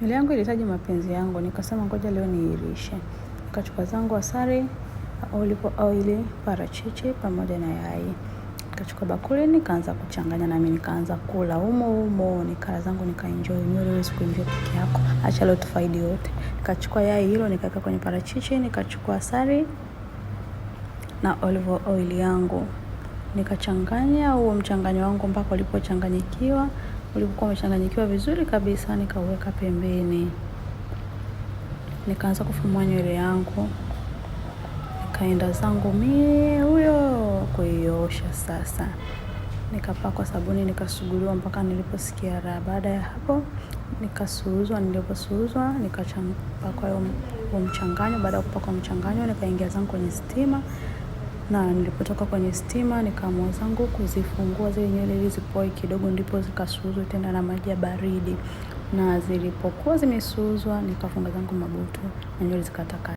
Nywele yangu ilihitaji mapenzi yangu, nikasema ngoja leo niirishe. Nikachukua zangu asali, olive oil, parachichi pamoja na yai. Nikachukua bakuli, nikaanza kuchanganya na mimi nikaanza kula humo, nikala zangu nikaenjoy. Nywele huwezi kuenjoy peke yako, acha leo tufaidi wote. Nikachukua yai hilo nikaweka kwenye parachichi, nikachukua asali na olive oil yangu. Nikachanganya huo mchanganyo wangu mpaka ulipochanganyikiwa. Ulipokuwa umechanganyikiwa vizuri kabisa, nikauweka pembeni. Nikaanza kufumua nywele yangu. Nikaenda zangu huyo kuiosha sasa. Nikapakwa sabuni, nikasuguliwa mpaka niliposikia raha. Baada ya hapo nikasuuzwa, niliposuuzwa nikachanganya huo mchanganyo. Baada ya kupaka mchanganyo nikaingia zangu kwenye stima. Na nilipotoka kwenye stima nikaamua zangu kuzifungua zile nywele ili zipoe kidogo, ndipo zikasuuzwa tena na maji ya baridi. Na zilipokuwa zimesuuzwa nikafunga zangu mabutu na nywele zikataka.